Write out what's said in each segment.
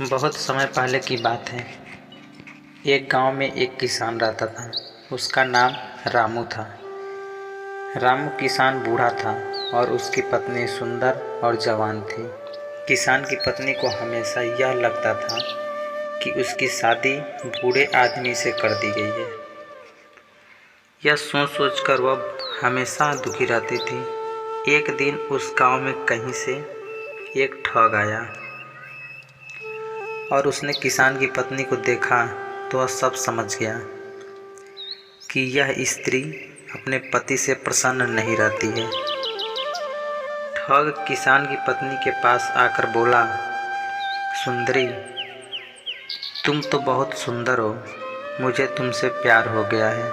बहुत समय पहले की बात है। एक गांव में एक किसान रहता था। उसका नाम रामू था। रामू किसान बूढ़ा था और उसकी पत्नी सुंदर और जवान थी। किसान की पत्नी को हमेशा यह लगता था कि उसकी शादी बूढ़े आदमी से कर दी गई है। यह सोच सोच कर वह हमेशा दुखी रहती थी। एक दिन उस गांव में कहीं से एक ठग आया और उसने किसान की पत्नी को देखा तो वह सब समझ गया कि यह स्त्री अपने पति से प्रसन्न नहीं रहती है। ठग किसान की पत्नी के पास आकर बोला, सुंदरी, तुम तो बहुत सुंदर हो। मुझे तुमसे प्यार हो गया है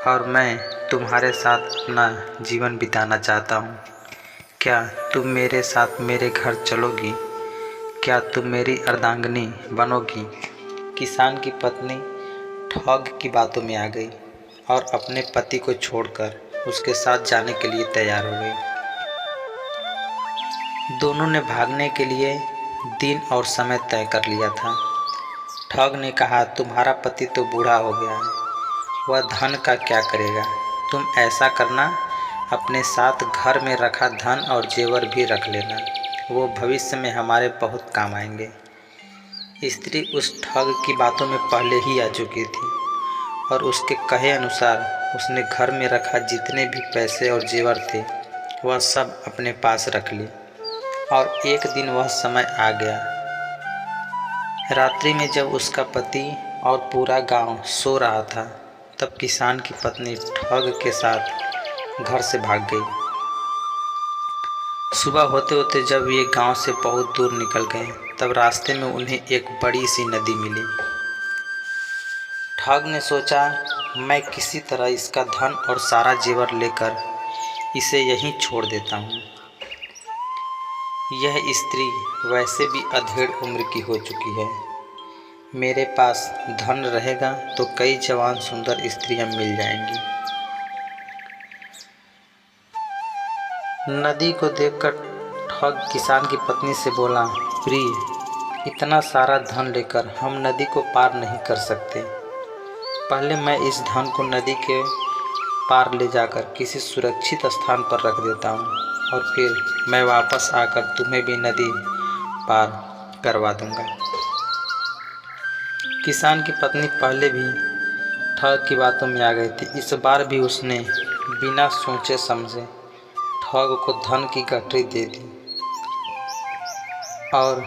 और मैं तुम्हारे साथ अपना जीवन बिताना चाहता हूँ। क्या तुम मेरे साथ मेरे घर चलोगी? क्या तुम मेरी अर्धांगिनी बनोगी? किसान की पत्नी ठग की बातों में आ गई और अपने पति को छोड़कर उसके साथ जाने के लिए तैयार हो गई। दोनों ने भागने के लिए दिन और समय तय कर लिया था। ठग ने कहा, तुम्हारा पति तो बूढ़ा हो गया है, वह धन का क्या करेगा? तुम ऐसा करना, अपने साथ घर में रखा धन और जेवर भी रख लेना, वो भविष्य में हमारे बहुत काम आएंगे। स्त्री उस ठग की बातों में पहले ही आ चुकी थी और उसके कहे अनुसार उसने घर में रखा जितने भी पैसे और जेवर थे वह सब अपने पास रख लिए। और एक दिन वह समय आ गया। रात्रि में जब उसका पति और पूरा गांव सो रहा था तब किसान की पत्नी ठग के साथ घर से भाग गई। सुबह होते होते जब ये गांव से बहुत दूर निकल गए तब रास्ते में उन्हें एक बड़ी सी नदी मिली। ठग ने सोचा, मैं किसी तरह इसका धन और सारा जेवर लेकर इसे यहीं छोड़ देता हूँ। यह स्त्री वैसे भी अधेड़ उम्र की हो चुकी है। मेरे पास धन रहेगा तो कई जवान सुंदर स्त्रियां मिल जाएंगी। नदी को देखकर ठग किसान की पत्नी से बोला, प्रिय, इतना सारा धन लेकर हम नदी को पार नहीं कर सकते। पहले मैं इस धन को नदी के पार ले जाकर किसी सुरक्षित स्थान पर रख देता हूँ और फिर मैं वापस आकर तुम्हें भी नदी पार करवा दूंगा। किसान की पत्नी पहले भी ठग की बातों में आ गई थी। इस बार भी उसने बिना सोचे समझे ठग को धन की गठरी दे दी और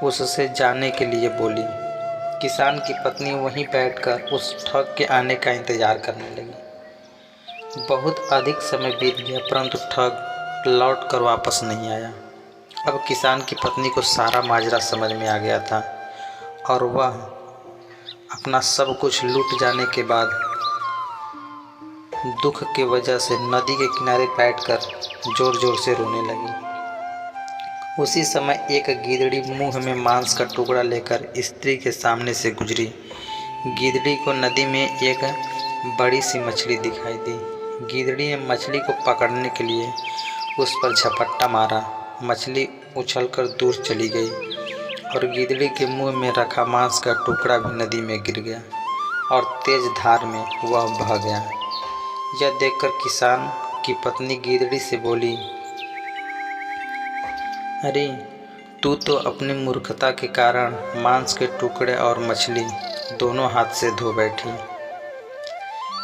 उससे जाने के लिए बोली। किसान की पत्नी वहीं बैठकर उस ठग के आने का इंतजार करने लगी। बहुत अधिक समय बीत गया परंतु ठग लौट कर वापस नहीं आया। अब किसान की पत्नी को सारा माजरा समझ में आ गया था और वह अपना सब कुछ लूट जाने के बाद दुख के वजह से नदी के किनारे बैठकर जोर जोर से रोने लगी। उसी समय एक गीदड़ी मुंह में मांस का टुकड़ा लेकर स्त्री के सामने से गुजरी। गीदड़ी को नदी में एक बड़ी सी मछली दिखाई दी। गीदड़ी ने मछली को पकड़ने के लिए उस पर झपट्टा मारा। मछली उछलकर दूर चली गई और गीदड़ी के मुंह में रखा मांस का टुकड़ा भी नदी में गिर गया और तेज धार में वह बह गया। यह देखकर किसान की पत्नी गीदड़ी से बोली, अरे, तू तो अपनी मूर्खता के कारण मांस के टुकड़े और मछली दोनों हाथ से धो बैठी।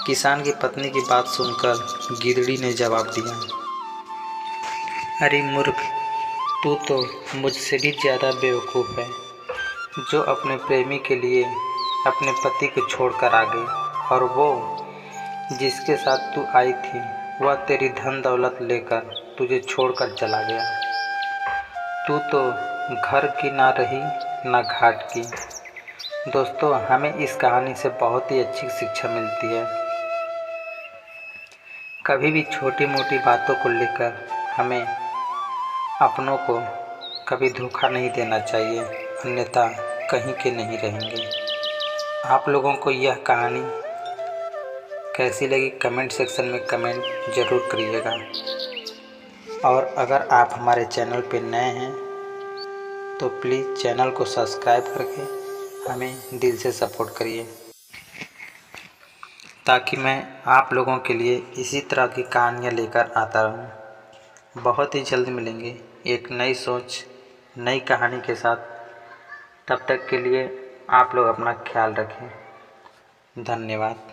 किसान की पत्नी की बात सुनकर गीदड़ी ने जवाब दिया, अरे मूर्ख, तू तो मुझसे भी ज़्यादा बेवकूफ़ है, जो अपने प्रेमी के लिए अपने पति को छोड़कर आ गई और वो जिसके साथ तू आई थी वह तेरी धन दौलत लेकर तुझे छोड़कर चला गया। तू तो घर की ना रही ना घाट की। दोस्तों, हमें इस कहानी से बहुत ही अच्छी शिक्षा मिलती है। कभी भी छोटी मोटी बातों को लेकर हमें अपनों को कभी धोखा नहीं देना चाहिए, अन्यथा कहीं के नहीं रहेंगे। आप लोगों को यह कहानी कैसी लगी कमेंट सेक्शन में कमेंट ज़रूर करिएगा। और अगर आप हमारे चैनल पर नए हैं तो प्लीज़ चैनल को सब्सक्राइब करके हमें दिल से सपोर्ट करिए, ताकि मैं आप लोगों के लिए इसी तरह की कहानियाँ लेकर आता रहूँ। बहुत ही जल्द मिलेंगे एक नई सोच, नई कहानी के साथ। तब तक के लिए आप लोग अपना ख्याल रखें। धन्यवाद।